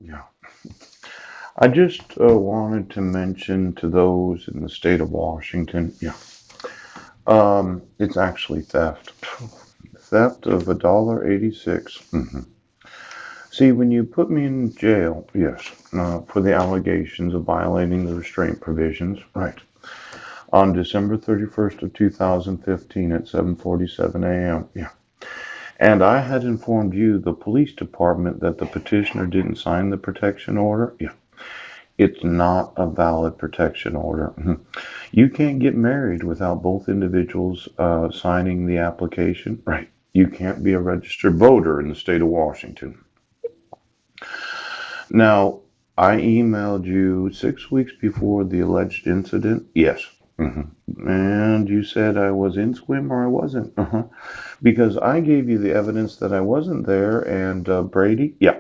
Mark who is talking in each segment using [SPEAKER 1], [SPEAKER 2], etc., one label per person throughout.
[SPEAKER 1] Yeah. I just wanted to mention to those in the state of Washington, yeah, it's actually theft. Theft of $1.86. See, when you put me in jail, yes, for the allegations of violating the restraint provisions, right, on December 31st of 2015 at 7:47 a.m., yeah, and I had informed you, the police department, that the petitioner didn't sign the protection order, yeah, it's not a valid protection order. You can't get married without both individuals signing the application. Right. You can't be a registered voter in the state of Washington. Now, I emailed you 6 weeks before the alleged incident. Yes. And you said I was in Swim or I wasn't. Because I gave you the evidence that I wasn't there. And Brady, yeah,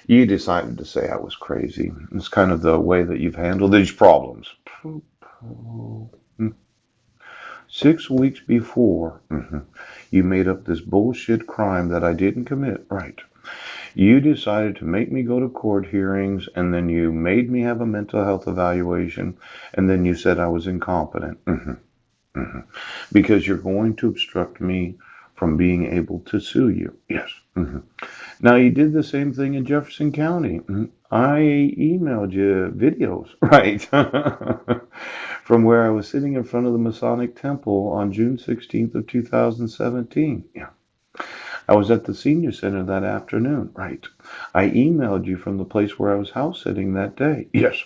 [SPEAKER 1] you decided to say I was crazy. It's kind of the way that you've handled these problems. 6 weeks before, you made up this bullshit crime that I didn't commit. Right. You decided to make me go to court hearings, and then you made me have a mental health evaluation, and then you said I was incompetent. Because you're going to obstruct me from being able to sue you. Yes. Now, you did the same thing in Jefferson County. I emailed you videos, right, from where I was sitting in front of the Masonic Temple on June 16th of 2017. Yeah. I was at the senior center that afternoon, right. I emailed you from the place where I was house sitting that day. Yes.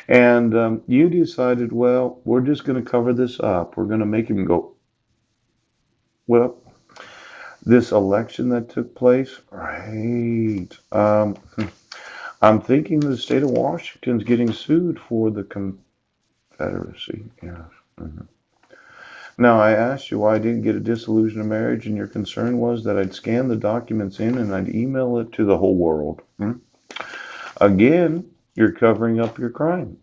[SPEAKER 1] And you decided, well, we're just going to cover this up. We're going to make him go, well, this election that took place, right. I'm thinking the state of Washington's getting sued for the Confederacy. Yes. Mhm. Now, I asked you why I didn't get a dissolution of marriage, and your concern was that I'd scan the documents in and I'd email it to the whole world. Again, you're covering up your crime.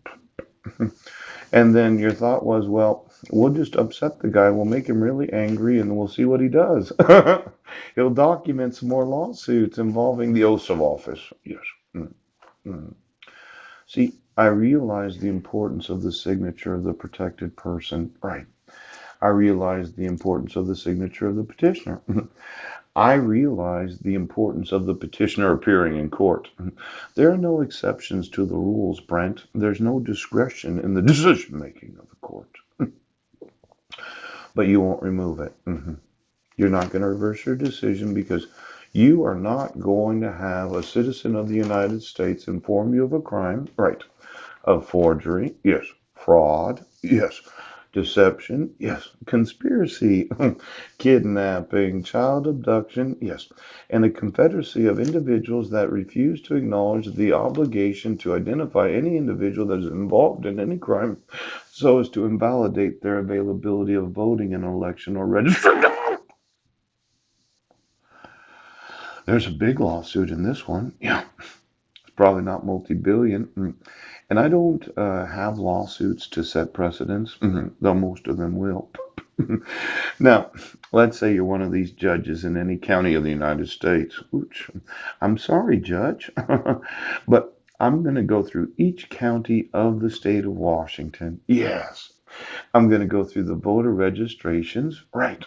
[SPEAKER 1] And then your thought was, well, we'll just upset the guy. We'll make him really angry and we'll see what he does. He'll document some more lawsuits involving the oaths of office. Yes. Mm, mm. See, I realized the importance of the signature of the protected person. Right. I realized the importance of the signature of the petitioner. I realized the importance of the petitioner appearing in court. There are no exceptions to the rules, Brent. There's no discretion in the decision making of the court. But you won't remove it. You're not going to reverse your decision because you are not going to have a citizen of the United States inform you of a crime, right? Of forgery, yes. Fraud, yes. Deception, yes. Conspiracy, kidnapping, child abduction, yes. And a confederacy of individuals that refuse to acknowledge the obligation to identify any individual that is involved in any crime so as to invalidate their availability of voting in an election or registering. There's a big lawsuit in this one. Yeah, it's probably not multi-billion. And I don't have lawsuits to set precedents, though most of them will. Now, let's say you're one of these judges in any county of the United States. Ooch, I'm sorry, Judge, but I'm going to go through each county of the state of Washington. Yes. I'm going to go through the voter registrations, right?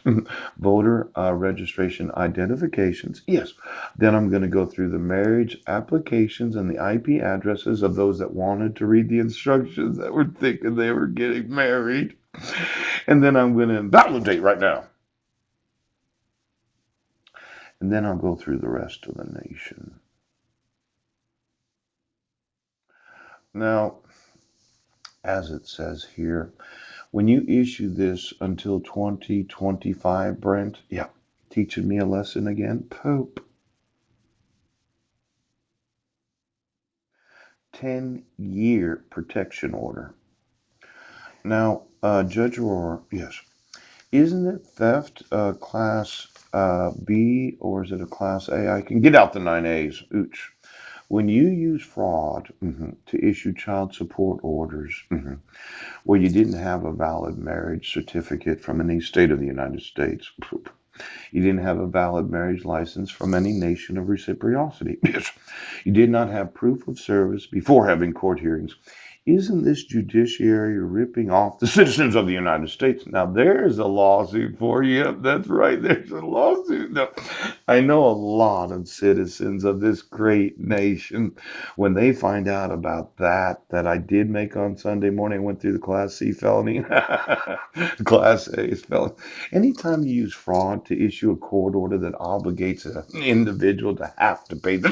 [SPEAKER 1] Voter registration identifications, yes. Then I'm going to go through the marriage applications and the IP addresses of those that wanted to read the instructions that were thinking they were getting married. And then I'm going to invalidate right now. And then I'll go through the rest of the nation. Now, as it says here, when you issue this until 2025, Brent, yeah, teaching me a lesson again. Pope. 10-year protection order. Now, Judge Aurora, yes, isn't it theft class B or is it a class A? I can get out the 9As. Ooch. When you use fraud to issue child support orders where you didn't have a valid marriage certificate from any state of the United States, You didn't have a valid marriage license from any nation of reciprocity. Yes. You did not have proof of service before having court hearings. Isn't this judiciary ripping off the citizens of the United States? Now, there's a lawsuit for you. Yep, that's right. There's a lawsuit. No, I know a lot of citizens of this great nation, when they find out about that I did make on Sunday morning, I went through the Class C felony, Class A is felony. Anytime you use fraud to issue a court order that obligates an individual to have to pay the